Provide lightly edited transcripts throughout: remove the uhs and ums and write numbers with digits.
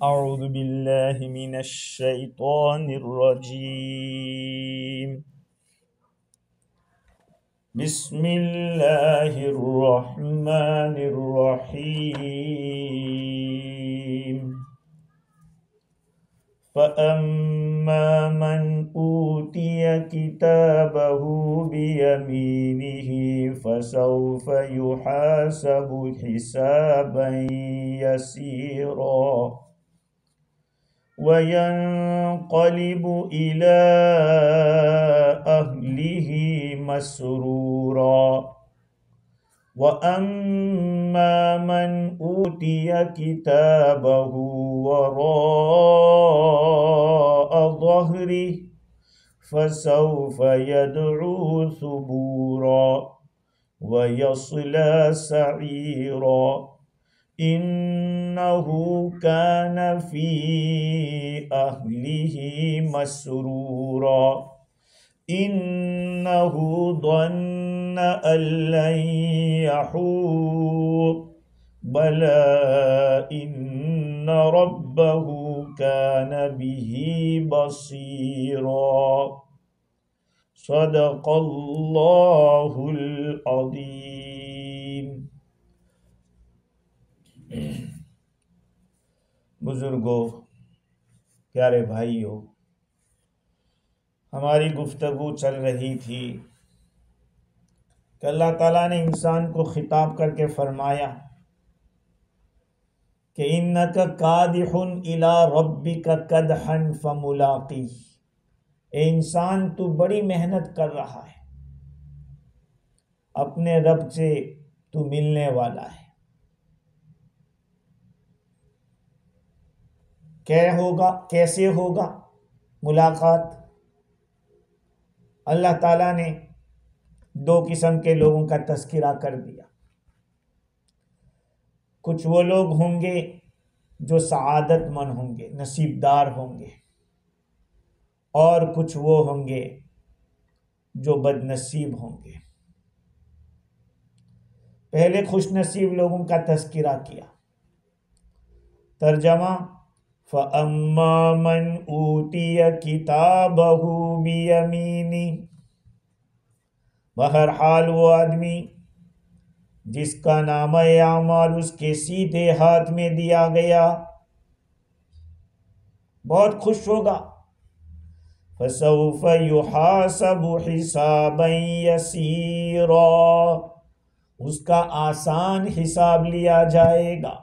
أعوذ بالله من الشيطان الرجيم. بسم الله الرحمن الرحيم. فأما من أوتي كتابه بيمينه فسوف يحاسب حسابا يسيرا وينقلب إلى أهله مسرورا. وأما من أوتي كتابه وراء ظهره فسوف يدعو ثبورا ويصلى سعيرا إنه كان في أهله مسرورا إنه ظن أن لن يحور بلى إن ربه كان به بصيرا. صدق اللہ العظیم. بزرگوں، پیارے بھائیوں، ہماری گفتگو چل رہی تھی کہ اللہ تعالیٰ نے انسان کو خطاب کر کے فرمایا کہ اِنَّكَ كَادِحٌ إِلَىٰ رَبِّكَ كَدْحًا فَمُلَاقِيهِ. اے انسان، تو بڑی محنت کر رہا ہے، اپنے رب سے تو ملنے والا ہے. کیسے ہوگا ملاقات؟ اللہ تعالیٰ نے دو قسم کے لوگوں کا تذکرہ کر دیا. کچھ وہ لوگ ہوں گے جو سعادت مند ہوں گے، نصیب دار ہوں گے، اور کچھ وہ ہوں گے جو بد نصیب ہوں گے. پہلے خوش نصیب لوگوں کا تذکرہ کیا. ترجمہ: فَأَمَّا مَنْ أُوتِيَ كِتَابَهُ بِيَمِينِهِ. بہرحال وہ آدمی جس کا نامہ اعمال اس کے سیدھے ہاتھ میں دیا گیا بہت خوش ہوگا. فَسَوْفَ يُحَاسَبُ حِسَابًا يَسِيرًا. اس کا آسان حساب لیا جائے گا.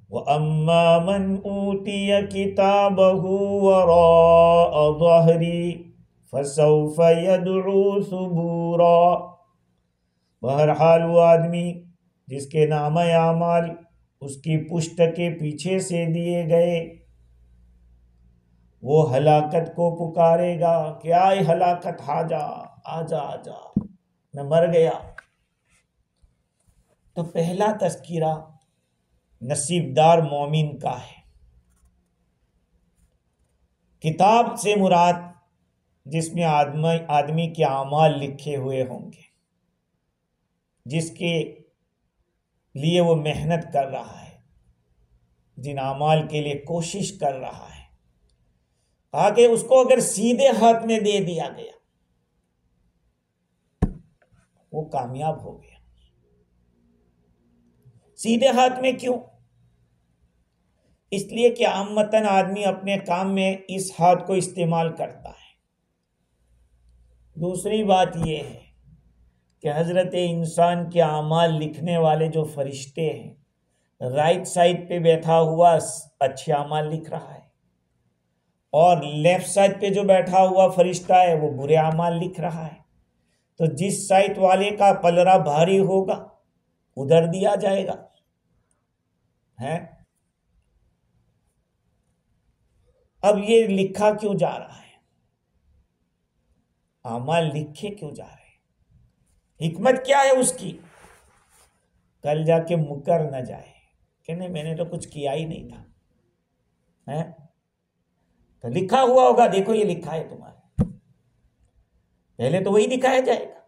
وَأَمَّا مَنْ أُوتِيَ كِتَابَهُ وَرَاءَ ظَهْرِهِ فَسَوْفَ يَدْعُو ثُبُورًا. بہرحال وہ آدمی جس کے نامہ اعمال اس کی پشت کے پیچھے سے دیے گئے وہ ہلاکت کو پکارے گا کہ آئے ہلاکت، آجا آجا آجا، میں مر گیا. تو پہلا تذکرہ نصیب دار مومن کا ہے. کتاب سے مراد جس میں آدمی کے اعمال لکھے ہوئے ہوں گے، جس کے لیے وہ محنت کر رہا ہے، جن اعمال کے لیے کوشش کر رہا ہے، کہا کہ اس کو اگر سیدھے ہاتھ میں دے دیا گیا وہ کامیاب ہو گیا. سیدھے ہاتھ میں کیوں؟ اس لیے کہ عامتاً آدمی اپنے کام میں اس ہاتھ کو استعمال کرتا ہے. دوسری بات یہ ہے کہ حضرت انسان کے اعمال لکھنے والے جو فرشتے ہیں، رائٹ سائڈ پہ بیٹھا ہوا اچھے اعمال لکھ رہا ہے، اور لیفٹ سائڈ پہ جو بیٹھا ہوا فرشتہ ہے وہ برے اعمال لکھ رہا ہے. تو جس سائڈ والے کا پلڑا بھاری ہوگا ادھر دیا جائے گا. اب یہ لکھا کیوں جا رہا ہے؟ اعمال لکھے کیوں جا رہے ہیں؟ حکمت کیا ہے اس کی؟ کل جا کے مکر نہ جائے کہ نہیں، میں نے تو کچھ کیا ہی نہیں تھا. تو لکھا ہوا ہوگا، دیکھو یہ لکھا ہے تمہارے. پہلے تو وہی دکھایا جائے گا،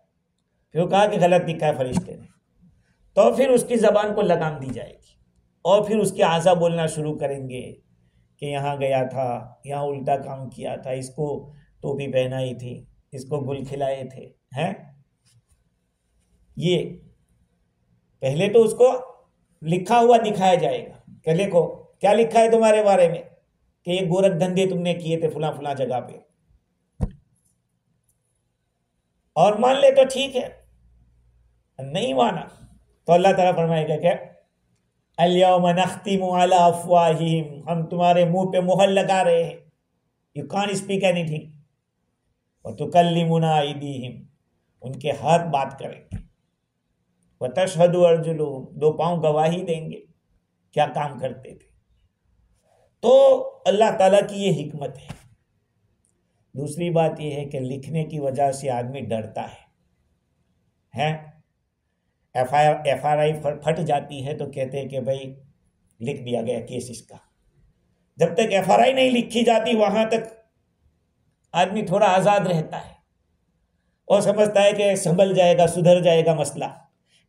پھر وہ کہا کہ غلط لکھا ہے فرشتے نے. تو پھر اس کی زبان کو لگام دی جائے گی، اور پھر اس کے اعضا بولنا شروع کریں گے کہ یہاں گیا تھا، یہاں الٹا کام کیا تھا، اس کو ٹوپی پہنائی تھی، اس کو گل کھلائے تھے، ہیں؟ یہ پہلے تو اس کو لکھا ہوا دکھایا جائے گا کہ دیکھو کیا لکھا ہے تمہارے بارے میں، کہ یہ گورکھ دھندے تم نے کیے تھے فلاں فلاں جگہ پہ، اور مان لے تو ٹھیک ہے، نہیں مانا تو اللہ تعالیٰ فرمائے گا کہ الیوم نختم علی افواہہم، ہم تمہارے منہ پہ مہر لگا رہے ہیں، یو کانٹ اسپیک اینی تھنگ، وتکلمنا ایدیہم، ان کے ہاتھ بات کریں گے، وتشہد ارجلہم، دو پاؤں گواہی دیں گے کیا کام کرتے تھے۔ تو اللہ تعالیٰ کی یہ حکمت ہے۔ دوسری بات یہ ہے کہ لکھنے کی وجہ سے آدمی ڈرتا ہے، ایف آر آئی پھٹ جاتی ہے تو کہتے ہیں کہ بھائی لکھ دیا گیا کیس اس کا۔ جب تک ایف آر آئی نہیں لکھی جاتی وہاں تک آدمی تھوڑا آزاد رہتا ہے اور سمجھتا ہے کہ سنبھل جائے گا، سدھر جائے گا مسئلہ،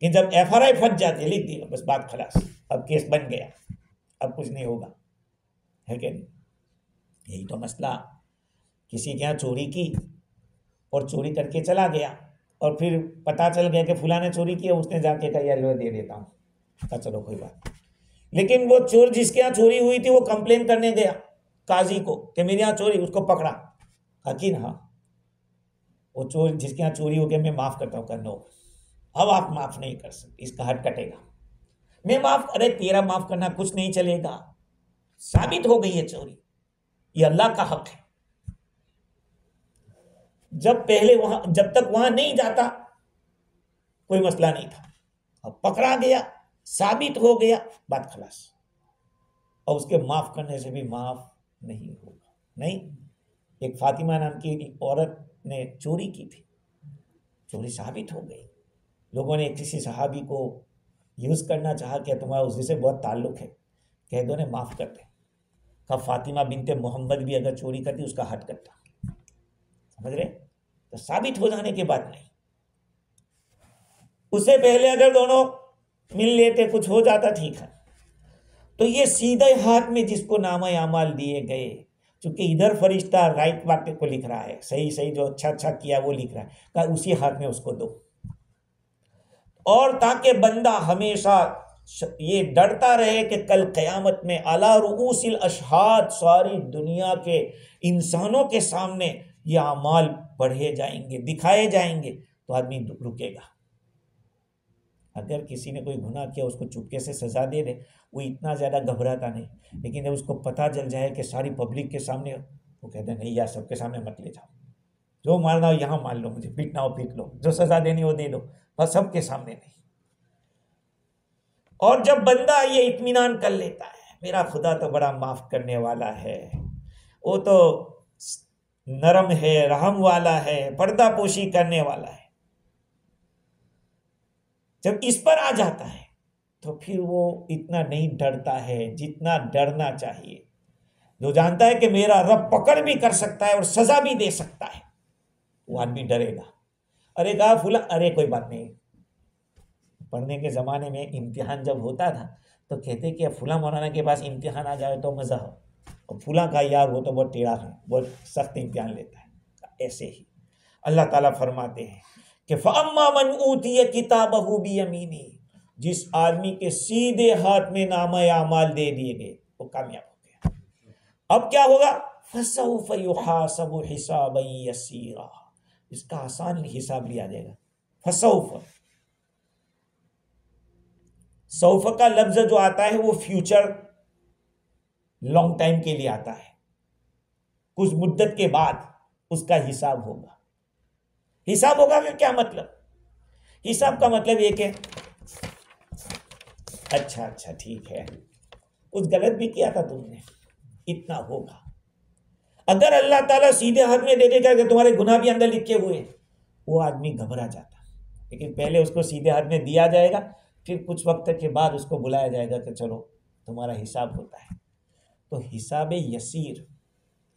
کہ جب ایف آر آئی پھٹ جاتی ہے، لکھ دیا بس بات خلاص، اب کیس بن گیا، اب کچھ نہیں ہوگا، ہے کہ نہیں؟ یہی تو مسئلہ، کسی کے یہاں چوری کی اور چوری کر کے چلا گیا، اور پھر پتا چل گیا کہ فلاں نے چوری کی، اس نے جا کے کہا یار لو دے دیتا ہوں، کہا چلو کوئی بات، لیکن وہ چور جس کے یہاں چوری ہوئی تھی وہ کمپلین کرنے گیا قاضی کو کہ میرے یہاں چوری، اس کو پکڑا، حقین ہاں وہ چور جس کے یہاں چوری ہو گیا میں معاف کرتا ہوں، کہ نو اب آپ معاف نہیں کر سکتے، اس کا حد کٹے گا، میں معاف، ارے تیرا معاف کرنا کچھ نہیں چلے گا، ثابت ہو گئی ہے چوری، یہ اللہ کا حق ہے۔ جب تک وہاں نہیں جاتا کوئی مسئلہ نہیں تھا، اب پکڑا گیا، ثابت ہو گیا، بات خلاص، اور اس کے معاف کرنے سے بھی معاف نہیں ہوگا۔ نہیں، ایک فاطمہ نام کی عورت نے چوری کی تھی، چوری ثابت ہو گئی، لوگوں نے کسی صحابی کو یوز کرنا چاہا کہ تمہارا اسی سے بہت تعلق ہے، کہہ دو نے معاف کر دے، کہا فاطمہ بنت محمد بھی اگر چوری کرتی اس کا حد کرتا، سمجھ رہے؟ تو ثابت ہو جانے کے بعد نہیں، اس سے پہلے اگر دونوں مل لیتے کچھ ہو جاتا ٹھیک ہے۔ تو یہ سیدھے ہاتھ میں جس کو نامہ اعمال دیے گئے، چونکہ ادھر فرشتہ رائٹ بات کو لکھ رہا ہے، صحیح جو اچھا کیا وہ لکھ رہا ہے، کہا اسی ہاتھ میں اس کو دو، اور تاکہ بندہ ہمیشہ یہ ڈرتا رہے کہ کل قیامت میں علی رؤوس الاشہاد، ساری دنیا کے انسانوں کے سامنے یہ اعمال پڑھے جائیں گے، دکھائے جائیں گے، تو آدمی رکے گا۔ اگر کسی نے کوئی گناہ کیا اس کو چپکے سے سزا دے دے، وہ اتنا زیادہ گھبراتا نہیں، لیکن جب اس کو پتہ چل جائے کہ ساری پبلک کے سامنے، وہ کہتے ہیں نہیں یار سب کے سامنے مت لے جاؤ، جو مارنا ہو یہاں مار لو، مجھے پیٹنا ہو پیٹ لو، جو سزا دینی ہو دے دو، بس سب کے سامنے نہیں۔ اور جب بندہ یہ اطمینان کر لیتا ہے میرا خدا تو بڑا معاف کرنے والا ہے، وہ تو نرم ہے، رحم والا ہے، پردہ پوشی کرنے والا ہے، جب اس پر آ جاتا ہے تو پھر وہ اتنا نہیں ڈرتا ہے جتنا ڈرنا چاہیے۔ جو جانتا ہے کہ میرا رب پکڑ بھی کر سکتا ہے اور سزا بھی دے سکتا ہے، وہ آدمی ڈرے گا۔ ارے کہا فلاں، ارے کوئی بات نہیں، پڑھنے کے زمانے میں امتحان جب ہوتا تھا تو کہتے کہ فلاں مولانا کے پاس امتحان آ جائے تو مزہ ہو، اور فلاں کا یار وہ تو بہت ٹیڑھا ہے، بہت سخت امتحان لیتا ہے۔ ایسے ہی اللہ تعالیٰ فرماتے ہیں کہ فَأَمَّا مَنْ أُوتِيَ كِتَابَهُ بِيَمِينِهِ، جس آدمی کے سیدھے ہاتھ میں نامہ اعمال دے دیے گئے وہ کامیاب ہو گیا۔ اب کیا ہوگا؟ فَسَوْفَ يُحَاسَبُ حِسَابًا يَسِيرًا، اس کا آسان حساب لیا جائے گا۔ فَسَوْفَ، سوف کا لفظ جو آتا ہے وہ فیوچر لانگ ٹائم کے لیے آتا ہے، کچھ مدت کے بعد اس کا حساب ہوگا۔ حساب ہوگا کہ کیا مطلب؟ حساب کا مطلب یہ کہ اچھا ٹھیک ہے، کچھ غلط بھی کیا تھا تم نے، اتنا ہوگا۔ اگر اللہ تعالیٰ سیدھے ہاتھ میں دے دے گا کہ تمہارے گناہ بھی اندر لکھے ہوئے، وہ آدمی گھبرا جاتا، لیکن پہلے اس کو سیدھے ہاتھ میں دیا جائے گا، پھر کچھ وقت کے بعد اس کو بلایا جائے گا کہ چلو تمہارا حساب ہوتا ہے۔ تو حساب یسیر،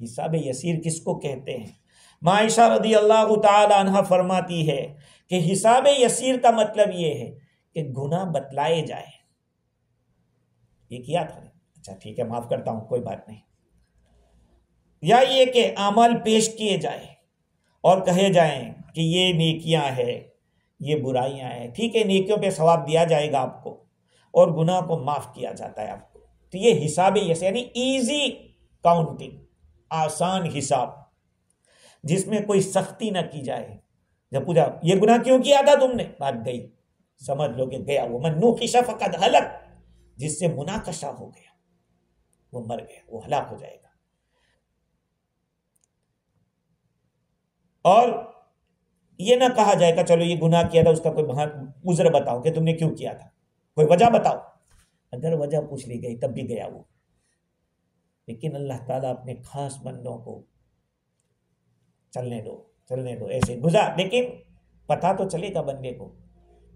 حساب یسیر کس کو کہتے ہیں؟ عائشہ رضی اللہ تعالی عنہ فرماتی ہے کہ حساب یسیر کا مطلب یہ ہے کہ گناہ بتلائے جائے، یہ کیا تھا، اچھا ٹھیک ہے معاف کرتا ہوں کوئی بات نہیں، یا یہ کہ اعمال پیش کیے جائیں اور کہے جائیں کہ یہ نیکیاں ہیں یہ برائیاں ہیں، ٹھیک ہے نیکیوں پہ ثواب دیا جائے گا آپ کو اور گناہ کو معاف کیا جاتا ہے آپ کو، تو یہ حساب یسیر یعنی ایزی کاؤنٹنگ، آسان حساب جس میں کوئی سختی نہ کی جائے۔ جب پوچھا یہ گناہ کیوں کیا تھا تم نے، بات گئی، سمجھ لو کہ گیا وہ، من نوقش فقد ہلک، جس سے مناقشہ ہو گیا وہ مر گیا، وہ ہلاک ہو جائے گا۔ اور یہ نہ کہا جائے گا چلو یہ گناہ کیا تھا اس کا کوئی عذر بتاؤ کہ تم نے کیوں کیا تھا، کوئی وجہ بتاؤ، اگر وجہ پوچھ لی گئی تب بھی گیا وہ۔ لیکن اللہ تعالیٰ اپنے خاص بندوں کو چلنے دو ایسے گزار، لیکن پتہ تو چلے گا بندے کو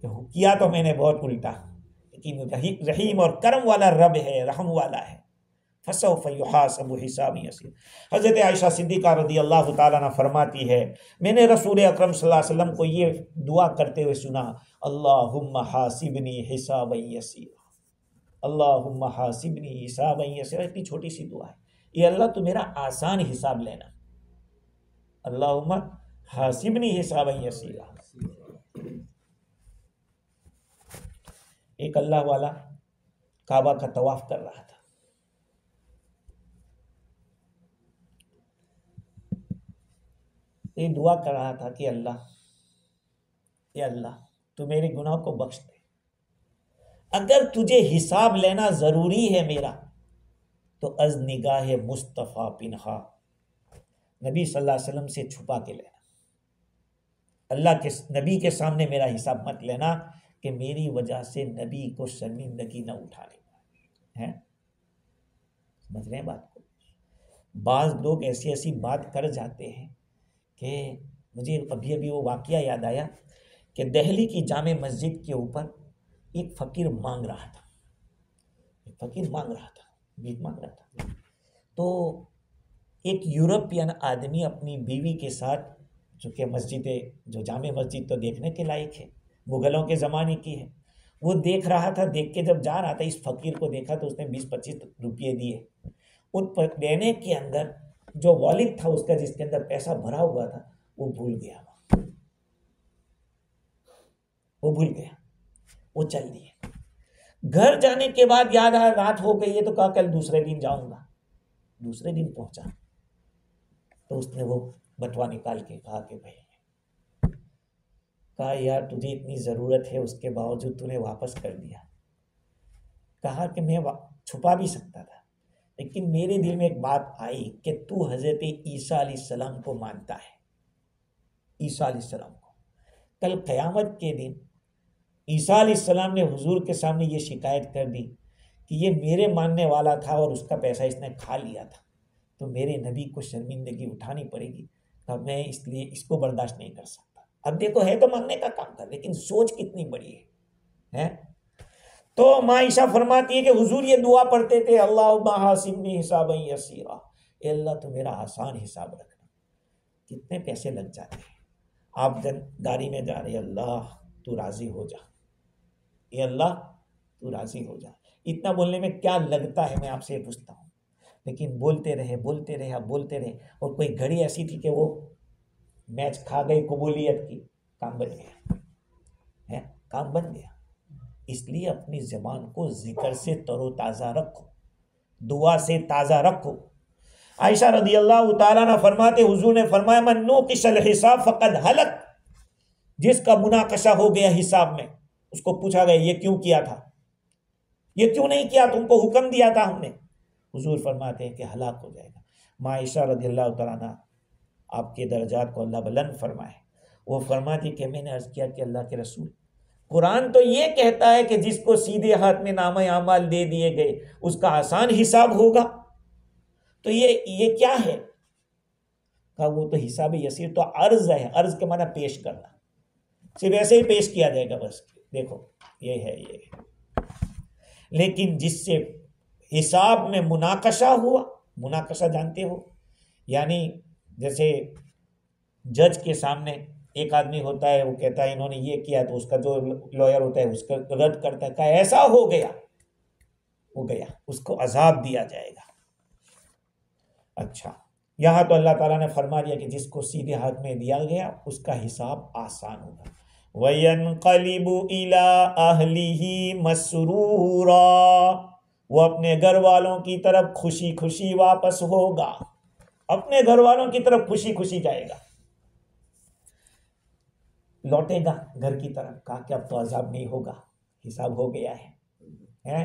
کہ کیا تو میں نے بہت الٹا، لیکن رحیم اور کرم والا رب ہے، رحم والا ہے، فسوف یحاسب حسابا یسیر۔ حضرت عائشہ صدیقہ رضی اللہ تعالیٰ عنہ فرماتی ہے میں نے رسول اکرم صلی اللہ علیہ وسلم کو یہ دعا کرتے ہوئے سنا، اللہم حاسبنی حسابا یسیرا، اللہم حاسبنی حسابا یسیرا، اتنی چھوٹی سی دعا ہے، یہ اللہ تو میرا آسان حساب لینا، اللہم حاسبنی حسابا یسیرا۔ ایک اللہ والا کعبہ کا طواف کر رہا تھا، یہ دعا کر رہا تھا کہ اے اللہ تو میرے گناہ کو بخش دے، اگر تجھے حساب لینا ضروری ہے میرا تو از نگاہ مصطفیٰ پنہا، نبی صلی اللہ علیہ وسلم سے چھپا کے لینا، اللہ کے نبی کے سامنے میرا حساب مت لینا کہ میری وجہ سے نبی کو شرمندگی نہ اٹھانے ہیں۔ سمجھ رہے ہیں بات کو؟ بعض لوگ ایسی بات کر جاتے ہیں کہ مجھے ابھی وہ واقعہ یاد آیا کہ دہلی کی جامع مسجد کے اوپر ایک فقیر مانگ رہا تھا، بھیک مانگ رہا تھا، تو ایک یورپین آدمی اپنی بیوی کے ساتھ، چونکہ جو جامع مسجد تو دیکھنے کے لائق ہے، مغلوں کے زمانے کی ہے، وہ دیکھ رہا تھا، دیکھ کے جب جا رہا تھا اس فقیر کو دیکھا تو اس نے 20-25 روپئے دیے، ان پر دینے کے اندر جو والد تھا اس کا جس کے اندر پیسہ بھرا ہوا تھا وہ بھول گیا، وہ چل دیے۔ گھر جانے کے بعد یاد آیا رات ہو گئی ہے تو کہا کل دوسرے دن جاؤں گا، دوسرے دن پہنچا تو اس نے وہ بٹوا نکال کے کہا کہ بھائی، کہا یار تجھے اتنی ضرورت ہے اس کے باوجود تو نے واپس کر دیا، کہا کہ میں چھپا بھی سکتا تھا لیکن میرے دل میں ایک بات آئی کہ تو حضرت عیسیٰ علیہ السلام کو مانتا ہے، عیسیٰ علیہ السلام کو، کل قیامت کے دن عیسیٰ علیہ السلام نے حضور کے سامنے یہ شکایت کر دی کہ یہ میرے ماننے والا تھا اور اس کا پیسہ اس نے کھا لیا تھا، تو میرے نبی کو شرمندگی اٹھانی پڑے گی، تو میں اس لیے اس کو برداشت نہیں کر سکتا۔ اب دیکھو ہے تو مانگنے کا کام کر، لیکن سوچ کتنی بڑی ہے۔ تو ماں عائشہ فرماتی ہے کہ حضور یہ دعا پڑھتے تھے، اللہم حاسبنی حسابا یسیرا، اے اللہ تو میرا آسان حساب رکھنا۔ کتنے پیسے لگ جاتے ہیں، آپ گاڑی میں جا رہے، اللہ تو راضی ہو جا، اے اللہ تو راضی ہو جا، اتنا بولنے میں کیا لگتا ہے میں آپ سے پوچھتا ہوں، لیکن بولتے رہے، اور کوئی گھڑی ایسی تھی کہ وہ میچ کھا گئی قبولیت کی، کام بن گیا۔ اس لیے اپنی زبان کو ذکر سے تر و تازہ رکھو، دعا سے تازہ رکھو۔ عائشہ رضی اللہ تعالیٰ عنہ فرماتے حضور نے فرمایا من نوقش الحساب فقد ہلک، جس کا مناقشہ ہو گیا حساب میں، اس کو پوچھا گیا یہ کیوں کیا تھا، یہ کیوں نہیں کیا، تم کو حکم دیا تھا ہم نے، حضور فرماتے ہیں کہ ہلاک ہو جائے گا۔ ماں عائشہ رضی اللہ تعالیٰ عنہ آپ کے درجات کو اللہ بلند فرمائے، وہ فرماتی کہ میں نے عرض کیا کہ اللہ کے رسول، قرآن تو یہ کہتا ہے کہ جس کو سیدھے ہاتھ میں نامہ اعمال دے دیے گئے اس کا آسان حساب ہوگا، تو یہ کیا ہے؟ کہا وہ تو حساب یسیر تو عرض ہے، عرض کے معنی پیش کرنا، صرف ایسے ہی پیش کیا جائے گا بس، دیکھو یہ ہے۔ لیکن جس سے حساب میں مناقشہ ہوا، مناقشہ جانتے ہو، یعنی جیسے جج کے سامنے ایک آدمی ہوتا ہے وہ کہتا ہے انہوں نے یہ کیا، تو اس کا جو لائر ہوتا ہے اس کا رد کرتا ہے، کہ ایسا ہو گیا، ہو گیا، اس کو عذاب دیا جائے گا۔ اچھا، یہاں تو اللہ تعالیٰ نے فرما دیا کہ جس کو سیدھے ہاتھ میں دیا گیا اس کا حساب آسان ہوگا۔ وَيَنْقَلِبُ إِلَىٰ أَهْلِهِ مَسْرُورًا، وہ اپنے گھر والوں کی طرف خوشی خوشی واپس ہوگا، اپنے گھر والوں کی طرف خوشی خوشی جائے گا، لوٹے گا گھر کی طرف، کہا کہ اب تو عذاب نہیں ہوگا، حساب ہو گیا ہے،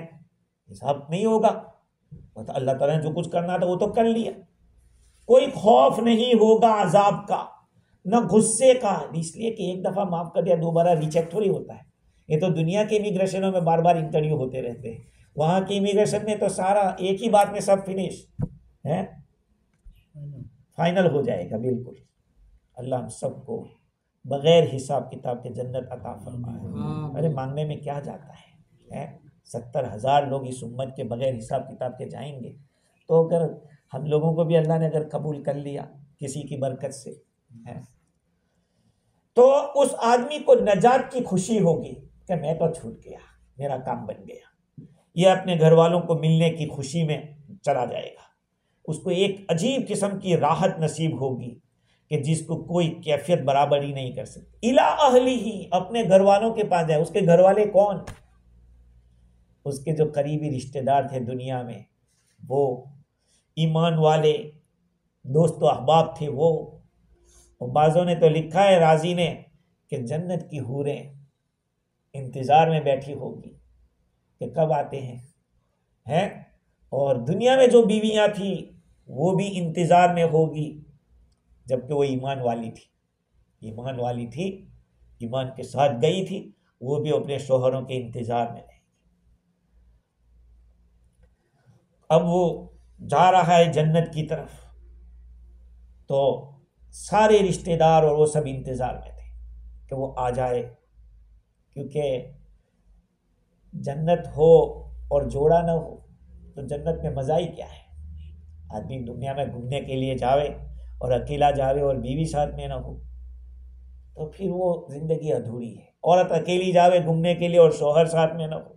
حساب نہیں ہوگا، اللہ تعالیٰ نے جو کچھ کرنا تھا وہ تو کر لیا، کوئی خوف نہیں ہوگا عذاب کا، نہ غصے کا، اس لیے کہ ایک دفعہ معاف کر دیا دوبارہ ریچیک تھوڑی ہوتا ہے۔ یہ تو دنیا کے امیگریشنوں میں بار بار انٹرویو ہوتے رہتے ہیں، وہاں کی امیگریشن میں تو سارا ایک ہی بات میں سب فنش ہے، فائنل ہو جائے گا بالکل۔ اللہ ہم سب کو بغیر حساب کتاب کے جنت عطا فرمائے۔ ارے مانگنے میں کیا جاتا ہے، 70,000 لوگ اس امت کے بغیر حساب کتاب کے جائیں گے، تو اگر ہم لوگوں کو بھی اللہ نے اگر قبول کر لیا کسی کی برکت سے، تو اس آدمی کو نجات کی خوشی ہوگی کہ میں تو چھوٹ گیا، میرا کام بن گیا۔ یہ اپنے گھر والوں کو ملنے کی خوشی میں چلا جائے گا، اس کو ایک عجیب قسم کی راحت نصیب ہوگی کہ جس کو کوئی کیفیت برابر ہی نہیں کر سکتی۔ الا اہلہ، اپنے گھر والوں کے پاس جائے۔ اس کے گھر والے کون؟ اس کے جو قریبی رشتہ دار تھے دنیا میں، وہ ایمان والے دوست و احباب تھے، وہ بعضوں نے تو لکھا ہے راضی نے کہ جنت کی حوریں انتظار میں بیٹھی ہوگی کہ کب آتے ہیں، اور دنیا میں جو بیویاں تھیں وہ بھی انتظار میں ہوگی، جبکہ وہ ایمان والی تھی، ایمان والی تھی، ایمان کے ساتھ گئی تھی، وہ بھی اپنے شوہروں کے انتظار میں رہے گی۔ اب وہ جا رہا ہے جنت کی طرف، تو سارے رشتہ دار اور وہ سب انتظار میں تھے کہ وہ آ جائے، کیونکہ جنت ہو اور جوڑا نہ ہو تو جنت میں مزہ ہی کیا ہے۔ آدمی دنیا میں گھومنے کے لیے جاوے اور اکیلا جاوے اور بیوی ساتھ میں نہ ہو تو پھر وہ زندگی ادھوری ہے۔ عورت اکیلی جاوے گھومنے کے لیے اور شوہر ساتھ میں نہ ہو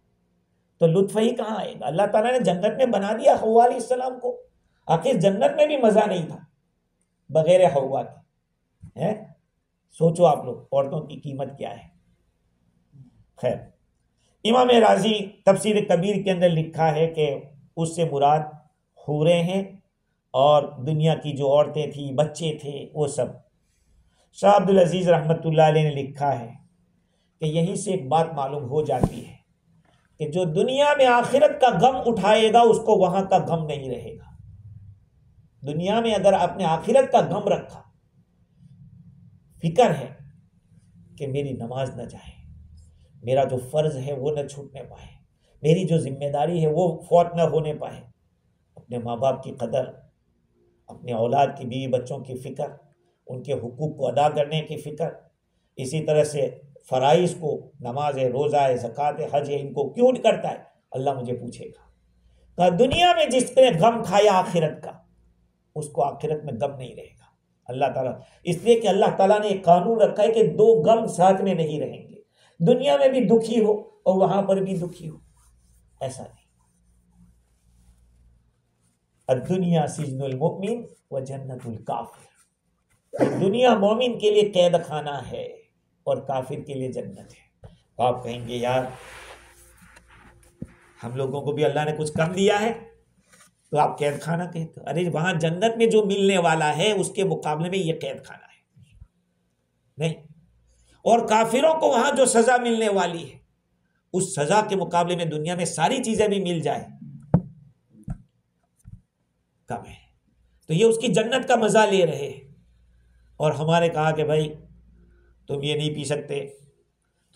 تو لطف ہی کہاں آئے گا۔ اللہ تعالیٰ نے جنت میں بنا دیا حوا علیہ السلام کو، آخر جنت میں بھی مزہ نہیں تھا بغیر حوا کے، سوچو آپ لوگ عورتوں کی قیمت کیا ہے۔ خیر، امام راضی تفسیر کبیر کے اندر لکھا ہے کہ اس سے مراد حوریں ہیں اور دنیا کی جو عورتیں تھیں، بچے تھے، وہ سب۔ شاہ عبد العزیز رحمۃ اللہ علیہ نے لکھا ہے کہ یہیں سے ایک بات معلوم ہو جاتی ہے کہ جو دنیا میں آخرت کا غم اٹھائے گا اس کو وہاں کا غم نہیں رہے گا۔ دنیا میں اگر آپ نے آخرت کا غم رکھا، فکر ہے کہ میری نماز نہ جائے، میرا جو فرض ہے وہ نہ چھوٹنے پائے، میری جو ذمہ داری ہے وہ فوت نہ ہونے پائے، اپنے ماں باپ کی قدر، اپنے اولاد کی بیوی بچوں کی فکر، ان کے حقوق کو ادا کرنے کی فکر، اسی طرح سے فرائض کو، نماز ہے، روزہ ہے، زکوٰۃ ہے، حج ہے، ان کو کیوں کرتا ہے؟ اللہ مجھے پوچھے گا۔ کہا دنیا میں جس نے غم کھایا آخرت کا، اس کو آخرت میں غم نہیں رہے گا۔ اللہ تعالیٰ، اس لیے کہ اللہ تعالیٰ نے ایک قانون رکھا ہے کہ دو غم ساتھ میں نہیں رہیں گے، دنیا میں بھی دکھی ہو اور وہاں پر بھی دکھی ہو، ایسا نہیں۔ الدنیا سجن المؤمن و جنت الکافر، دنیا مومن کے لیے قید خانہ ہے اور کافر کے لیے جنت ہے۔ آپ کہیں گے یار ہم لوگوں کو بھی اللہ نے کچھ کم دیا ہے تو آپ قید خانہ کہتے ہو؟ ارے وہاں جنت میں جو ملنے والا ہے اس کے مقابلے میں یہ قید خانہ ہے نہیں، اور کافروں کو وہاں جو سزا ملنے والی ہے اس سزا کے مقابلے میں دنیا میں ساری چیزیں بھی مل جائے کم ہے۔ تو یہ اس کی جنت کا مزہ لے رہے ہیں، اور ہمارے کہا کہ بھائی تم یہ نہیں پی سکتے،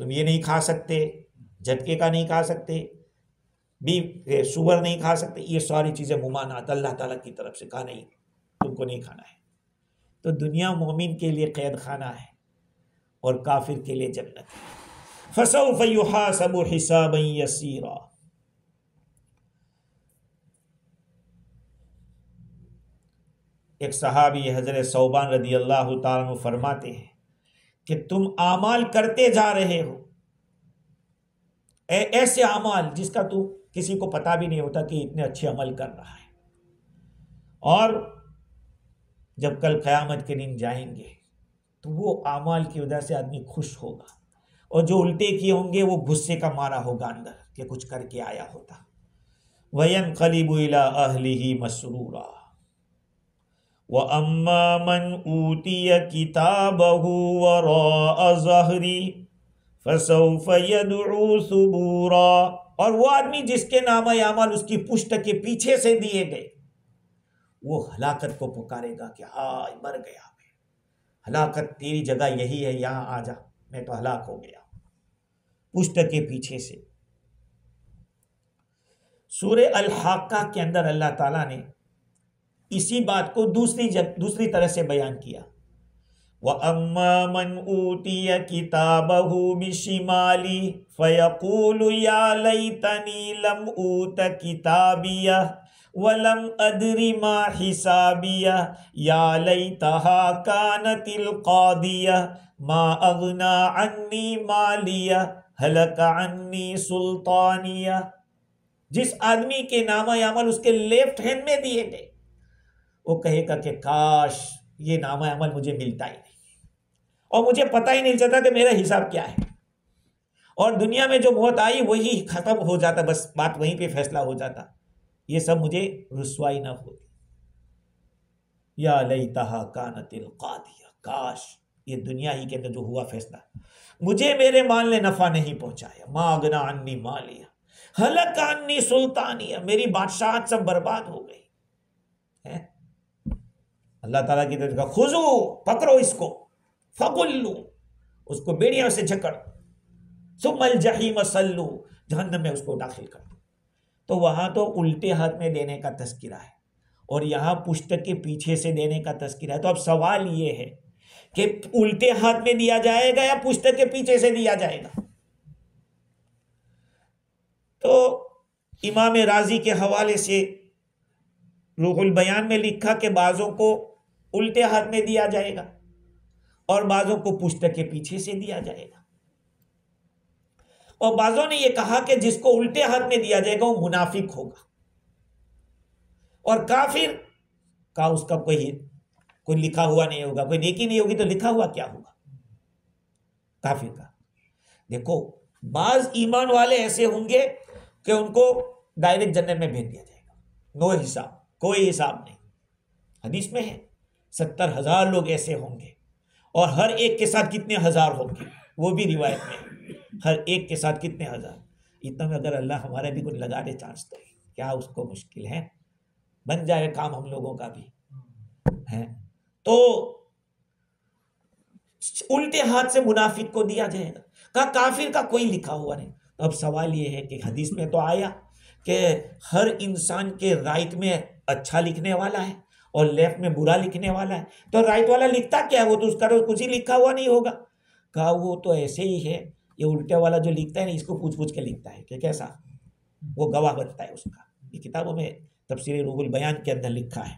تم یہ نہیں کھا سکتے، جھٹکے کا نہیں کھا سکتے، سور نہیں کھا سکتے، یہ ساری چیزیں ممانعت اللہ تعالیٰ کی طرف سے، کہا نہیں تم کو نہیں کھانا ہے۔ تو دنیا مومن کے لیے قید خانہ ہے اور کافر کے لیے جنت ہے۔ فَسَوْفَ يُحَاسَبُ حِسَابًا يَسِيرًا، ایک صحابی حضرت ثوبان رضی اللہ تعالیٰ عنہ فرماتے ہیں کہ تم اعمال کرتے جا رہے ہو، ایسے اعمال جس کا تو کسی کو پتا بھی نہیں ہوتا کہ اتنے اچھے عمل کر رہا ہے، اور جب کل قیامت کے دن جائیں گے تو وہ اعمال کی وجہ سے آدمی خوش ہوگا، اور جو الٹے کیے ہوں گے وہ غصے کا مارا ہوگا اندر کہ کچھ کر کے آیا ہوتا۔ وَيَنْقَلِبُ إِلَىٰ أَهْلِهِ مَسْرُورًا وَأَمَّا مَنْ أُوتِيَ كِتَابَهُ وَرَاءَ ظَهْرِهِ فَسَوْفَ يَدْعُو ثُبُورًا، اور وہ آدمی جس کے نامہ اعمال اس کی پشت کے پیچھے سے دیے گئے، وہ ہلاکت کو پکارے گا کہ ہائے مر گیا میں، ہلاکت تیری جگہ یہی ہے، یہاں آ جا، میں تو ہلاک ہو گیا، پشت کے پیچھے سے۔ سورہ الحاقہ کے اندر اللہ تعالیٰ نے اسی بات کو دوسری طرح سے بیان کیا۔ وَأَمَّا مَنْ أُوتِيَ كِتَابَهُ بِشِمَالِهِ فَيَقُولُ يَا لَيْتَنِي لَمْ أُوتَ كِتَابِيَهْ وَلَمْ أَدْرِ مَا حِسَابِيَهْ يَا لَيْتَهَا كَانَتِ الْقَاضِيَةَ مَا أَغْنَى عَنِّي مَالِيَهْ هَلَكَ عَنِّي سُلْطَانِيَهْ۔ جس آدمی کے نامہ عمل اس کے لیفٹ ہینڈ میں دیے گئے، وہ کہے گا کہ کاش یہ نامہ عمل مجھے ملتا ہی نہیں، اور مجھے پتہ ہی نہیں چلتا کہ میرا حساب کیا ہے، اور دنیا میں جو موت آئی وہی ختم ہو جاتا، بس بات وہیں پہ فیصلہ ہو جاتا، یہ سب مجھے رسوائی نہ ہوتی۔ یا لیتہا کانت القاضیہ، کاش یہ دنیا ہی کے اندر جو ہوا فیصلہ مجھے میرے مال نے نفع نہیں پہنچایا، ما اغنی عنی مالیہ ہلک عنی سلطانیہ، میری بادشاہت سب برباد ہو گئی۔ اللہ تعالیٰ کی طرف کہا خذو، پکڑو اس کو، فغلو، اس کو بیڑیوں سے جکڑ، ثم الجحیم صلو، جہنم میں اس کو داخل کر دو۔ تو وہاں تو الٹے ہاتھ میں دینے کا تذکرہ ہے، اور یہاں پشت کے پیچھے سے دینے کا تذکرہ ہے۔ تو اب سوال یہ ہے کہ الٹے ہاتھ میں دیا جائے گا یا پشت کے پیچھے سے دیا جائے گا؟ تو امام رازی کے حوالے سے روح البیان میں لکھا کہ بعضوں کو الٹے ہاتھ میں دیا جائے گا اور بعضوں کو پشت کے پیچھے سے دیا جائے گا، اور بعضوں نے یہ کہا کہ جس کو الٹے ہاتھ میں دیا جائے گا وہ منافق ہوگا، اور کافر کا اس کا کوئی لکھا ہوا نہیں ہوگا، کوئی نیکی نہیں ہوگی تو لکھا ہوا کیا ہوگا کافر کا۔ دیکھو بعض ایمان والے ایسے ہوں گے کہ ان کو ڈائریکٹ جنت میں بھیج دیا جائے گا، نو حساب، کوئی حساب نہیں۔ حدیث میں ہے 70,000 لوگ ایسے ہوں گے، اور ہر ایک کے ساتھ کتنے ہزار ہوں گے، وہ بھی روایت میں ہر ایک کے ساتھ کتنے ہزار۔ اتنا میں اگر اللہ ہمارے بھی کچھ لگا دے چانس تو کیا اس کو مشکل ہے، بن جائے کام ہم لوگوں کا بھی ہے۔ تو الٹے ہاتھ سے منافق کو دیا جائے گا، کہا کافر کا کوئی لکھا ہوا نہیں۔ اب سوال یہ ہے کہ حدیث میں تو آیا کہ ہر انسان کے رائٹ میں اچھا لکھنے والا ہے اور لیفٹ میں برا لکھنے والا ہے، تو رائٹ والا لکھتا کیا ہے، وہ تو اس کا کچھ ہی لکھا ہوا نہیں ہوگا۔ کہا وہ تو ایسے ہی ہے، یہ الٹے والا جو لکھتا ہے نا، اس کو پوچھ کے لکھتا ہے کہ کیسا، وہ گواہ بنتا ہے اس کا۔ یہ کتابوں میں تفسیر روح البیان کے اندر لکھا ہے۔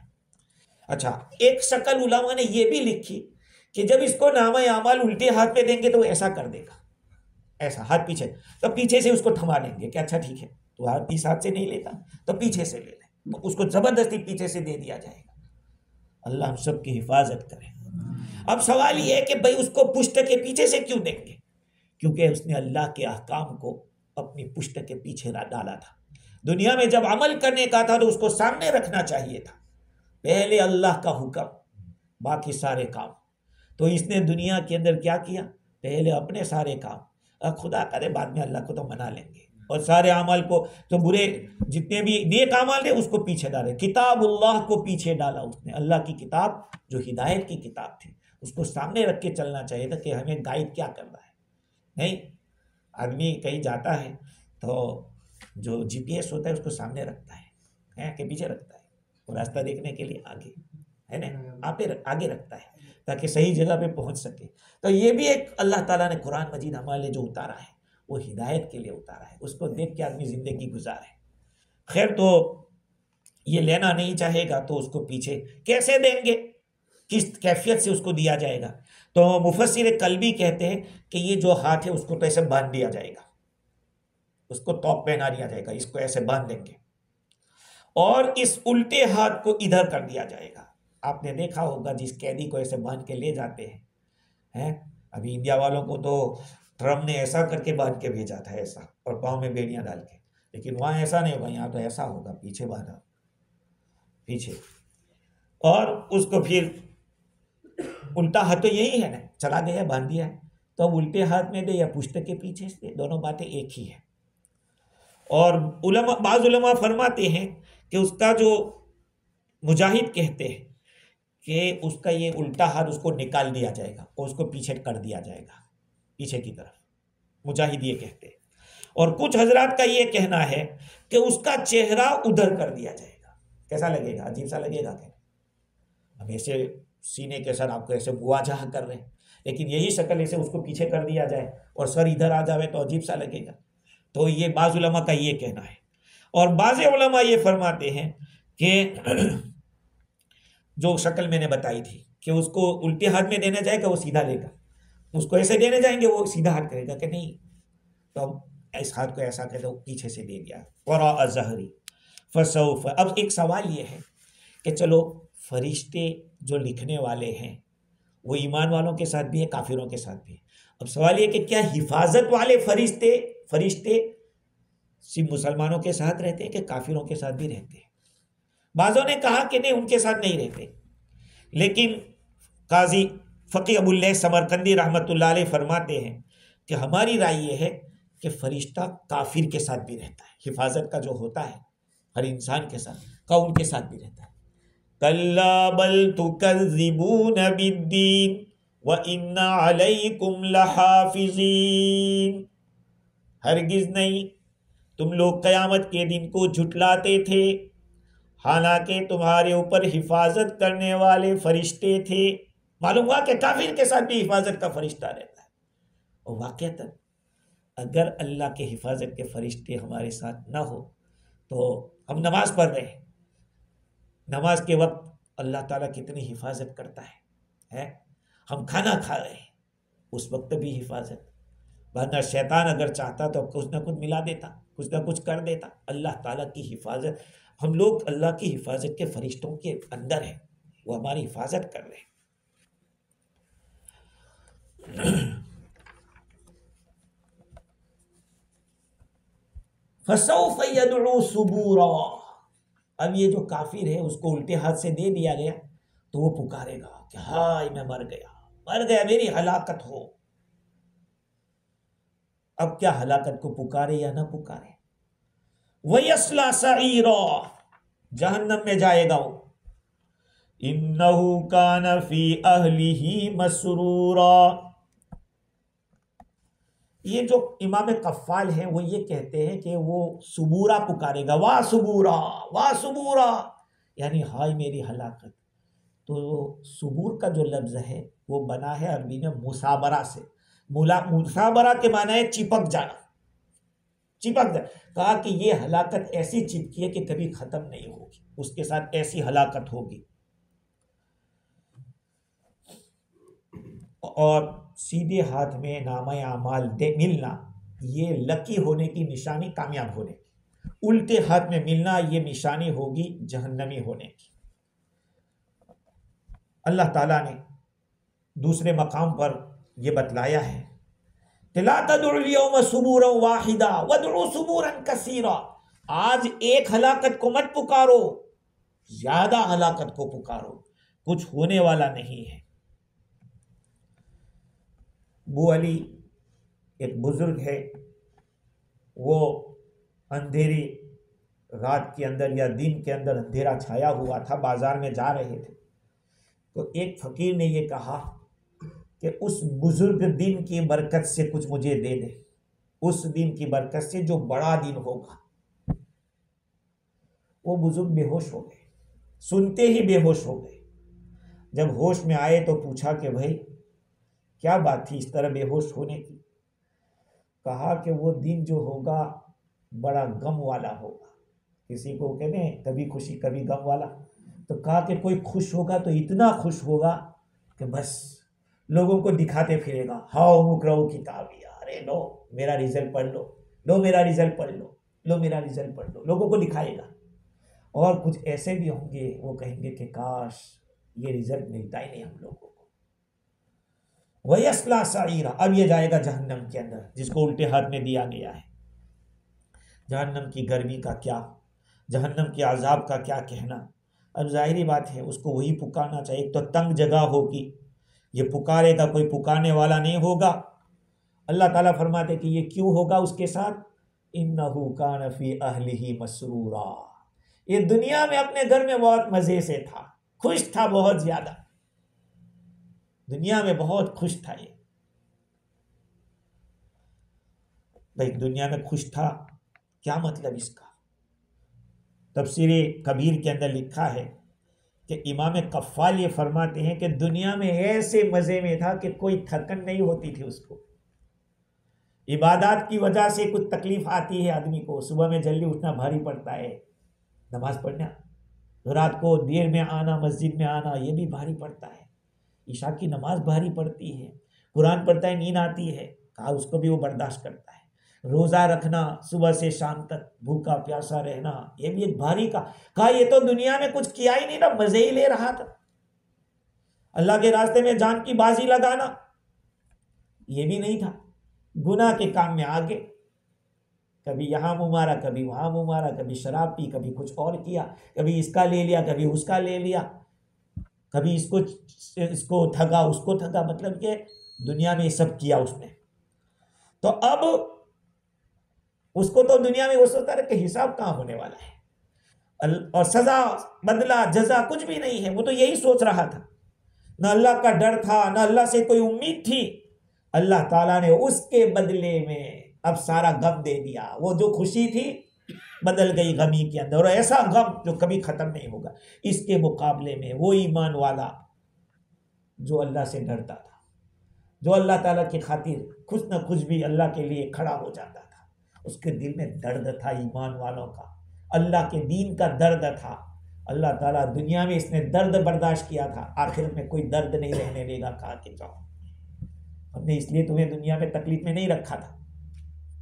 اچھا، ایک شکل علماء نے یہ بھی لکھی کہ جب اس کو نامہ اعمال الٹے ہاتھ میں دیں گے تو وہ ایسا کر دے گا، ایسا ہاتھ پیچھے، تو پیچھے سے اس کو تھما دیں گے کہ اچھا ٹھیک ہے تو ہاتھ اس ہاتھ سے نہیں لیتا تو پیچھے سے لے لیں، اس کو زبردستی پیچھے سے دے دیا جائے گا۔ اللہ ہم سب کی حفاظت کرے۔ اب سوال یہ ہے کہ بھئی اس کو پشت کے پیچھے سے کیوں دیں گے؟ کیونکہ اس نے اللہ کے احکام کو اپنی پشت کے پیچھے ڈالا تھا۔ دنیا میں جب عمل کرنے کا تھا تو اس کو سامنے رکھنا چاہیے تھا، پہلے اللہ کا حکم باقی سارے کام۔ تو اس نے دنیا کے اندر کیا کیا، پہلے اپنے سارے کام، خدا کرے بعد میں اللہ کو تو منا لیں گے، اور سارے اعمال کو تو برے جتنے بھی نیک اعمال ہیں اس کو پیچھے ڈالے۔ کتاب اللہ کو پیچھے ڈالا اس نے، اللہ کی کتاب جو ہدایت کی کتاب تھی اس کو سامنے رکھ کے چلنا چاہیے تھا کہ ہمیں گائیڈ کیا کرنا ہے۔ نہیں، آدمی کہیں جاتا ہے تو جو جی پی ایس ہوتا ہے اس کو سامنے رکھتا ہے کہ پیچھے رکھتا ہے، وہ راستہ دیکھنے کے لیے آگے ہے نا، آگے رکھتا ہے تاکہ صحیح جگہ پہ پہنچ سکے۔ تو یہ بھی ایک اللہ تعالیٰ نے قرآن مجید ہمارے لیے جو اتارا ہے وہ ہدایت کے لیے اتارا ہے، اس کو دیکھ کے آدمی زندگی گزارے۔ خیر، تو یہ لینا نہیں چاہے گا تو اس کو پیچھے کیسے دیں گے؟ کس کیفیت سے اس کو دیا جائے گا. تو مفسر قلبی کہتے ہیں کہ یہ جو ہاتھ ہے اس کو تو ایسے باندھ دیا جائے گا، اس کو توق پہنا دیا جائے گا، اس کو ایسے باندھ دیں گے، اور اس الٹے ہاتھ کو ادھر کر دیا جائے گا. آپ نے دیکھا ہوگا جس قیدی کو ایسے باندھ کے لے جاتے ہیں، ابھی انڈیا والوں کو تو ٹرمپ نے ایسا کر کے باندھ کے بھیجا تھا، ایسا، اور پاؤں میں بیڑیاں ڈال کے، لیکن وہاں ایسا نہیں ہوگا، یہاں تو ایسا ہوگا، پیچھے باندھا، پیچھے، اور اس کو پھر الٹا ہاتھ تو یہی ہے نا، چلا گیا باندھ دیا ہے، تو اب الٹے ہاتھ میں دے یا پشت کے پیچھے سے، دونوں باتیں ایک ہی ہے. اور بعض علماء فرماتے ہیں کہ اس کا جو مجاہد کہتے ہیں کہ اس کا یہ الٹا ہاتھ اس کو نکال دیا جائے گا اور اس کو پیچھے کر دیا جائے گا، پیچھے کی طرف، مجاہد یہ کہتے ہیں. اور کچھ حضرات کا یہ کہنا ہے کہ اس کا چہرہ ادھر کر دیا جائے گا. کیسا لگے گا؟ عجیب سا لگے گا کہ اب ایسے سینے کے سر آپ کو ایسے مواجہ کر رہے ہیں، لیکن یہی شکل ایسے اس کو پیچھے کر دیا جائے اور سر ادھر آ جاوے تو عجیب سا لگے گا. تو یہ بعض علماء کا یہ کہنا ہے. اور بعض علماء یہ فرماتے ہیں کہ جو شکل میں نے بتائی تھی کہ اس کو الٹے ہاتھ میں دینا جائے گا وہ سیدھا لے گا، اس کو ایسے دینے جائیں گے وہ سیدھا ہاتھ کرے گا کہ نہیں، تو اب اس ہاتھ کو ایسا کہتے پیچھے سے دے دیا. وراء ظہری فسوف. اب ایک سوال یہ ہے کہ چلو فرشتے جو لکھنے والے ہیں وہ ایمان والوں کے ساتھ بھی ہے، کافروں کے ساتھ بھی ہے. اب سوال یہ کہ کیا حفاظت والے فرشتے صرف مسلمانوں کے ساتھ رہتے ہیں کہ کافروں کے ساتھ بھی رہتے ہیں؟ بعضوں نے کہا کہ نہیں، ان کے ساتھ نہیں رہتے، لیکن قاضی فقی ابو اللہ سمرقندی رحمۃ اللہ علیہ فرماتے ہیں کہ ہماری رائے یہ ہے کہ فرشتہ کافر کے ساتھ بھی رہتا ہے. حفاظت کا جو ہوتا ہے ہر انسان کے ساتھ کا ان کے ساتھ بھی رہتا ہے. کَلَّا بَلْ تُكَذِّبُونَ بِالدِّينِ وَإِنَّ عَلَيْكُمْ لَحَافِظِينَ. ہرگز نہیں، تم لوگ قیامت کے دن کو جھٹلاتے تھے، حالانکہ تمہارے اوپر حفاظت کرنے والے فرشتے تھے. معلوم ہوا کہ کافر کے ساتھ بھی حفاظت کا فرشتہ رہتا ہے. اور واقعتاً اگر اللہ کے حفاظت کے فرشتے ہمارے ساتھ نہ ہو تو ہم نماز پڑھ رہے ہیں، نماز کے وقت اللہ تعالیٰ کتنی حفاظت کرتا ہے. ہم کھانا کھا رہے ہیں، اس وقت بھی حفاظت، ورنہ شیطان اگر چاہتا تو کچھ نہ کچھ ملا دیتا، کچھ نہ کچھ کر دیتا. اللہ تعالیٰ کی حفاظت، ہم لوگ اللہ کی حفاظت کے فرشتوں کے اندر ہیں، وہ ہماری حفاظت کر رہے ہیں. فَسَوْفَ يَدْعُو ثُبُورًا. اب یہ جو کافر ہے اس کو الٹے ہاتھ سے دے دیا گیا تو وہ پکارے گا کہ ہائے میں مر گیا، میری ہلاکت ہو. اب کیا ہلاکت کو پکارے یا نہ پکارے؟ وَيَصْلَىٰ سَعِيرًا. جہنم میں جائے گا وہ. إِنَّهُ كَانَ فِي أَهْلِهِ مَسْرُورًا. یہ جو امام قفال ہیں وہ یہ کہتے ہیں کہ وہ سبورا پکارے گا، وا سبورا، یعنی ہائے میری ہلاکت. تو سبور کا جو لفظ ہے وہ بنا ہے عربی میں مسابرہ سے. مسابرہ کے معنی ہے چپک جانا. کہا کہ یہ ہلاکت ایسی چپکی ہے کہ کبھی ختم نہیں ہوگی، اس کے ساتھ ایسی ہلاکت ہوگی. اور سیدھے ہاتھ میں نامہ اعمال ملنا یہ لکی ہونے کی نشانی، کامیاب ہونے کی. الٹے ہاتھ میں ملنا یہ نشانی ہوگی جہنمی ہونے کی. اللہ تعالیٰ نے دوسرے مقام پر یہ بتلایا ہے کہ لا تدعوا اليوم ثبورا واحدا وادعوا ثبورا کثیرا. آج ایک ہلاکت کو مت پکارو، زیادہ ہلاکت کو پکارو، کچھ ہونے والا نہیں ہے. ابو علی ایک بزرگ ہے، وہ اندھیری رات کے اندر یا دن کے اندر اندھیرا چھایا ہوا تھا، بازار میں جا رہے تھے تو ایک فقیر نے یہ کہا کہ اس بزرگ دن کی برکت سے کچھ مجھے دے دے، اس دن کی برکت سے جو بڑا دن ہوگا. وہ بزرگ بے ہوش ہو گئے، سنتے ہی بے ہوش ہو گئے. جب ہوش میں آئے تو پوچھا کہ بھائی کیا بات تھی اس طرح بے ہوش ہونے کی؟ کہا کہ وہ دن جو ہوگا بڑا غم والا ہوگا. کسی کو کہتے ہیں کبھی خوشی کبھی غم والا، تو کہا کہ کوئی خوش ہوگا تو اتنا خوش ہوگا کہ بس لوگوں کو دکھاتے پھرے گا، ہاؤ مکرو کتابی، ارے لو میرا رزلٹ پڑھ لو، لو میرا رزلٹ پڑھ لو، لو میرا رزلٹ پڑھ لو، لوگوں کو دکھائے گا۔ اور کچھ ایسے بھی ہوں گے وہ کہیں گے کہ کاش یہ رزلٹ ملتا ہی نہیں ہم لوگوں کو۔ وَيَصْلَىٰ سَعِيرًا، اب یہ جائے گا جہنم کے اندر، جس کو الٹے ہاتھ میں دیا گیا ہے۔ جہنم کی گرمی کا کیا، جہنم کے عذاب کا کیا کہنا۔ اب ظاہری بات ہے اس کو وہی پکارنا چاہیے، ایک تو تنگ جگہ ہوگی، یہ پکارے گا، کوئی پکارنے والا نہیں ہوگا۔ اللہ تعالیٰ فرماتے کہ یہ کیوں ہوگا اس کے ساتھ، اِنَّهُ كَانَ فِي أَهْلِهِ مَسْرُورًا، یہ دنیا میں اپنے گھر میں بہت مزے سے تھا، خوش تھا بہت زیادہ، دنیا میں بہت خوش تھا۔ یہ بھائی دنیا میں خوش تھا کیا مطلب اس کا؟ تفسیر کبیر کے اندر لکھا ہے کہ امام قفال یہ فرماتے ہیں کہ دنیا میں ایسے مزے میں تھا کہ کوئی تھکن نہیں ہوتی تھی اس کو۔ عبادات کی وجہ سے کچھ تکلیف آتی ہے آدمی کو، صبح میں جلدی اٹھنا بھاری پڑتا ہے، نماز پڑھنا، رات کو دیر میں آنا، مسجد میں آنا، یہ بھی بھاری پڑتا ہے، عشاء کی نماز بھاری پڑتی ہے، قرآن پڑھتا ہے نیند آتی ہے، کہا اس کو بھی وہ برداشت کرتا ہے، روزہ رکھنا صبح سے شام تک بھوکا پیاسا رہنا، یہ بھی ایک بھاری کا، کہا یہ تو دنیا میں کچھ کیا ہی نہیں تھا، مزے ہی لے رہا تھا۔ اللہ کے راستے میں جان کی بازی لگانا یہ بھی نہیں تھا، گناہ کے کام میں آگے، کبھی یہاں منہ مارا، کبھی وہاں منہ مارا، کبھی شراب پی، کبھی کچھ اور کیا، کبھی اس کا لے لیا، کبھی اس کا لے لیا، کبھی اس کو ٹھگا، اس کو ٹھگا، مطلب کہ دنیا میں یہ سب کیا اس نے۔ تو اب اس کو تو دنیا میں وہ سوچتا ہے کہ حساب کہاں ہونے والا ہے، اور سزا بدلہ جزا کچھ بھی نہیں ہے، وہ تو یہی سوچ رہا تھا، نہ اللہ کا ڈر تھا، نہ اللہ سے کوئی امید تھی۔ اللہ تعالیٰ نے اس کے بدلے میں اب سارا غم دے دیا، وہ جو خوشی تھی بدل گئی غمی کے اندر، اور ایسا غم جو کبھی ختم نہیں ہوگا۔ اس کے مقابلے میں وہ ایمان والا جو اللہ سے ڈرتا تھا، جو اللہ تعالیٰ کی خاطر کچھ نہ کچھ بھی اللہ کے لیے کھڑا ہو جاتا تھا، اس کے دل میں درد تھا ایمان والوں کا، اللہ کے دین کا درد تھا۔ اللہ تعالیٰ دنیا میں اس نے درد برداشت کیا تھا، آخرت میں کوئی درد نہیں رہنے دے گا، کہا کہ جاؤ، ہم نے اس لیے تمہیں دنیا میں تکلیف میں نہیں رکھا تھا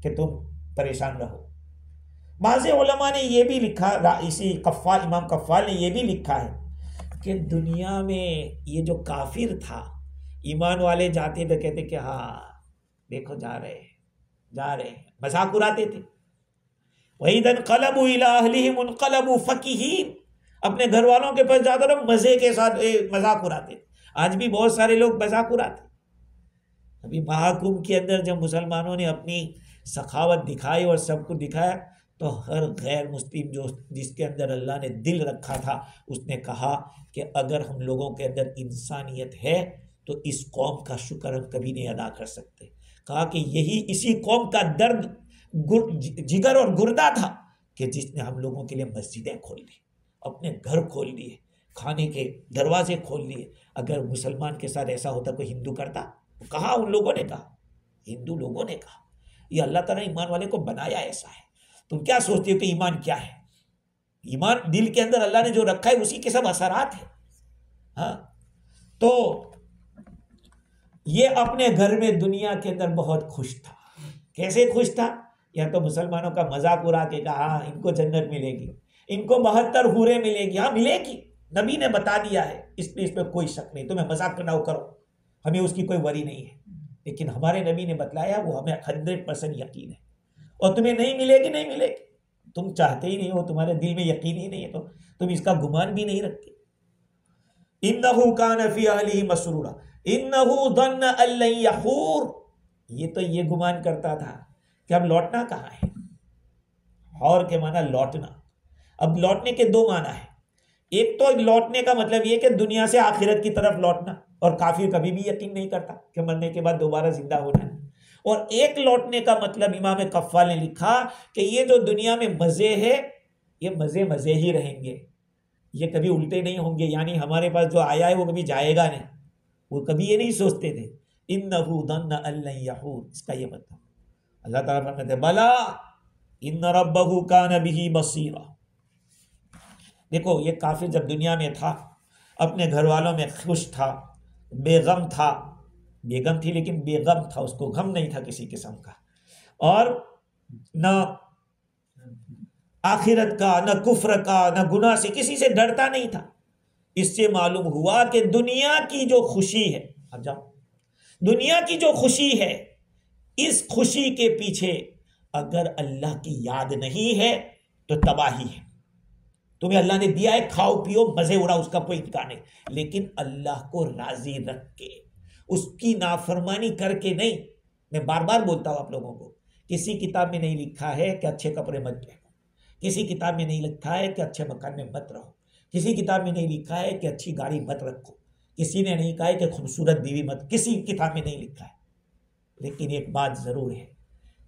کہ تم پریشان رہو۔ بعض علماء نے یہ بھی لکھا، اسی قفال، امام قفال نے یہ بھی لکھا ہے کہ دنیا میں یہ جو کافر تھا، ایمان والے جاتے تو کہتے کہ ہاں دیکھو جا رہے ہیں، مذاق اڑاتے تھے۔ وَإِذَا انْقَلَبُوا إِلَىٰ أَهْلِهِمُ انْقَلَبُوا فَكِهِينَ، اپنے گھر والوں کے پاس جاتے تو مزے کے ساتھ مذاق اڑاتے تھے۔ آج بھی بہت سارے لوگ مذاق اڑاتے۔ ابھی مہاکمبھ کے اندر جب مسلمانوں نے اپنی سخاوت دکھائی اور سب کو دکھایا تو ہر غیر مسلم جو جس کے اندر اللہ نے دل رکھا تھا اس نے کہا کہ اگر ہم لوگوں کے اندر انسانیت ہے تو اس قوم کا شکر ہم کبھی نہیں ادا کر سکتے۔ کہا کہ یہی اسی قوم کا درد جگر اور گردہ تھا کہ جس نے ہم لوگوں کے لیے مسجدیں کھول دی، اپنے گھر کھول دیے، کھانے کے دروازے کھول دیے۔ اگر مسلمان کے ساتھ ایسا ہوتا کوئی ہندو کرتا؟ کہا ان لوگوں نے کہا، ہندو لوگوں نے کہا، یہ اللہ تعالیٰ نے ایمان والے کو بنایا ایسا ہے۔ تم کیا سوچتے ہو کہ ایمان کیا ہے؟ ایمان دل کے اندر اللہ نے جو رکھا ہے اسی کے سب اثرات ہیں۔ ہاں تو یہ اپنے گھر میں دنیا کے اندر بہت خوش تھا۔ کیسے خوش تھا؟ یا تو مسلمانوں کا مذاق اڑا کے کہا ہاں ان کو جنت ملے گی، ان کو 72 حوریں ملے گی، ہاں ملے گی، نبی نے بتا دیا ہے، اس پہ کوئی شک نہیں، تمہیں مذاق کرنا ہو کرو، ہمیں اس کی کوئی وری نہیں ہے، لیکن ہمارے نبی نے بتلایا وہ ہمیں 100% یقین ہے، اور تمہیں نہیں ملے گی، نہیں ملے گی، تم چاہتے ہی نہیں ہو، تمہارے دل میں یقین ہی نہیں ہے تو تم اس کا گمان بھی نہیں رکھتے۔ انہو کان فی اہلہ مسرورا انہو ظن ان لن یحور، یہ تو یہ گمان کرتا تھا کہ اب لوٹنا کہاں ہے۔ حور کے معنی لوٹنا۔ اب لوٹنے کے دو معنی ہیں، ایک تو لوٹنے کا مطلب یہ کہ دنیا سے آخرت کی طرف لوٹنا، اور کافر کبھی بھی یقین نہیں کرتا کہ مرنے کے بعد دوبارہ زندہ ہونا ہے، اور ایک لوٹنے کا مطلب امام قفال نے لکھا کہ یہ جو دنیا میں مزے ہے یہ مزے ہی رہیں گے، یہ کبھی الٹے نہیں ہوں گے، یعنی ہمارے پاس جو آیا ہے وہ کبھی جائے گا نہیں، وہ کبھی یہ نہیں سوچتے تھے انہو ظن ان لن یحور، اس کا یہ مطلب۔ اللہ تعالیٰ فرماتے ہیں بلا ان ربہ کان بہ بصیرا، دیکھو یہ کافر جب دنیا میں تھا اپنے گھر والوں میں خوش تھا، بے غم تھا، بیگم تھی لیکن بے غم تھا، اس کو غم نہیں تھا کسی قسم کا، اور نہ آخرت کا، نہ کفر کا، نہ گناہ سے، کسی سے ڈرتا نہیں تھا۔ اس سے معلوم ہوا کہ دنیا کی جو خوشی ہے، اب جاؤ، دنیا کی جو خوشی ہے، اس خوشی کے پیچھے اگر اللہ کی یاد نہیں ہے تو تباہی ہے۔ تمہیں اللہ نے دیا ہے، کھاؤ پیو مزے اڑا، اس کا کوئی انکار نہیں، لیکن اللہ کو راضی رکھ کے، اس کی نافرمانی کر کے نہیں۔ میں بار بار بولتا ہوں آپ لوگوں کو، کسی کتاب میں نہیں لکھا ہے کہ اچھے کپڑے مت پہنو، کسی کتاب میں نہیں لکھا ہے کہ اچھے مکان میں مت رہو، کسی کتاب میں نہیں لکھا ہے کہ اچھی گاڑی مت رکھو، کسی نے نہیں کہا ہے کہ خوبصورت بیوی مت، کسی کتاب میں نہیں لکھا ہے۔ لیکن ایک بات ضرور ہے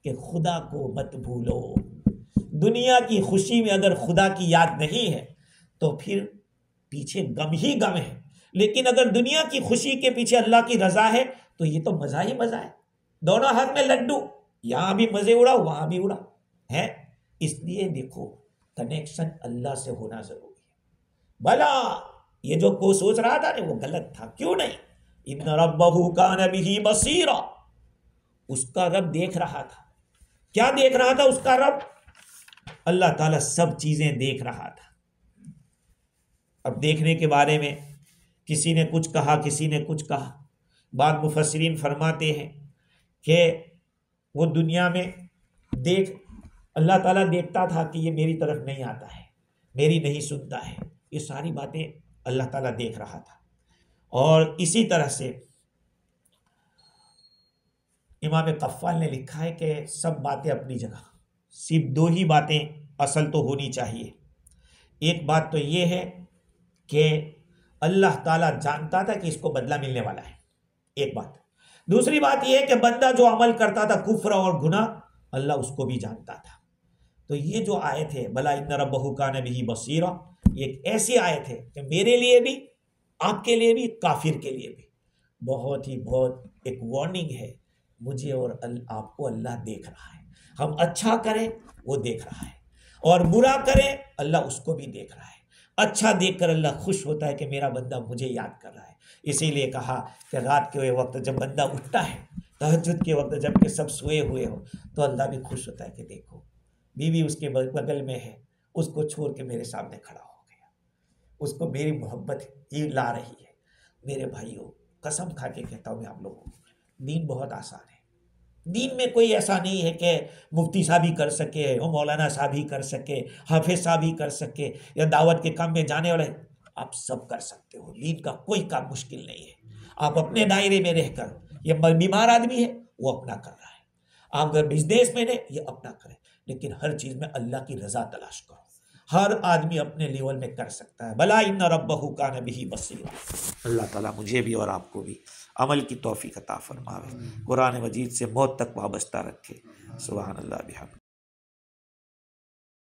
کہ خدا کو مت بھولو۔ دنیا کی خوشی میں اگر خدا کی یاد نہیں ہے تو پھر پیچھے غم ہی غم ہے، لیکن اگر دنیا کی خوشی کے پیچھے اللہ کی رضا ہے تو یہ تو مزہ ہی مزہ ہے، دونوں ہاتھ میں لڈو، یہاں بھی مزے اڑا وہاں بھی اڑا ہے۔ اس لیے دیکھو کنیکشن اللہ سے ہونا ضروری ہے۔ بھلا یہ جو کو سوچ رہا تھا نا وہ غلط تھا، کیوں نہیں؟ ان ربہ کان بہ بصیرا، اس کا رب دیکھ رہا تھا۔ کیا دیکھ رہا تھا اس کا رب؟ اللہ تعالیٰ سب چیزیں دیکھ رہا تھا۔ اب دیکھنے کے بارے میں کسی نے کچھ کہا، کسی نے کچھ کہا۔ بعض مفسرین فرماتے ہیں کہ وہ دنیا میں اللہ تعالیٰ دیکھتا تھا کہ یہ میری طرف نہیں آتا ہے، میری نہیں سنتا ہے، یہ ساری باتیں اللہ تعالیٰ دیکھ رہا تھا۔ اور اسی طرح سے امام قفال نے لکھا ہے کہ سب باتیں اپنی جگہ، صرف دو ہی باتیں اصل تو ہونی چاہیے۔ ایک بات تو یہ ہے کہ اللہ تعالیٰ جانتا تھا کہ اس کو بدلہ ملنے والا ہے، ایک بات۔ دوسری بات یہ ہے کہ بندہ جو عمل کرتا تھا کفر اور گناہ، اللہ اس کو بھی جانتا تھا۔ تو یہ جو آیت ہے بلا ان ربہ کان بہ بصیرا، یہ ایک ایسی آیت ہے کہ میرے لیے بھی، آپ کے لیے بھی، کافر کے لیے بھی بہت ایک وارننگ ہے۔ مجھے اور آپ کو اللہ دیکھ رہا ہے، ہم اچھا کریں وہ دیکھ رہا ہے، اور برا کریں اللہ اس کو بھی دیکھ رہا ہے۔ اچھا دیکھ کر اللہ خوش ہوتا ہے کہ میرا بندہ مجھے یاد کر رہا ہے۔ اسی لیے کہا کہ رات کے وقت جب بندہ اٹھتا ہے، تہجد کے وقت جب کہ سب سوئے ہوئے ہو، تو اللہ بھی خوش ہوتا ہے کہ دیکھو بیوی اس کے بغل میں ہے، اس کو چھوڑ کے میرے سامنے کھڑا ہو گیا، اس کو میری محبت ہی لا رہی ہے۔ میرے بھائیوں قسم کھا کے کہتا ہوں میں آپ لوگوں کو، دین بہت آسان ہے۔ دین میں کوئی ایسا نہیں ہے کہ مفتی صاحب ہی کر سکے، اور مولانا صاحب ہی کر سکے، حافظ صاحب ہی کر سکے، یا دعوت کے کام میں جانے والے، آپ سب کر سکتے ہو۔ دین کا کوئی کام مشکل نہیں ہے۔ آپ اپنے دائرے میں رہ کر، یہ بیمار آدمی ہے وہ اپنا کر رہا ہے، آپ اگر بزنس میں ہیں یہ اپنا کریں، لیکن ہر چیز میں اللہ کی رضا تلاش کرو۔ ہر آدمی اپنے لیول میں کر سکتا ہے۔ بلا ان ربہ کان بہ بصیرا۔ اللہ تعالیٰ مجھے بھی اور آپ کو بھی عمل کی توفیق عطا فرماوے، قرآن مجید سے موت تک وابستہ رکھے۔ سبحان اللہ بحمدہ۔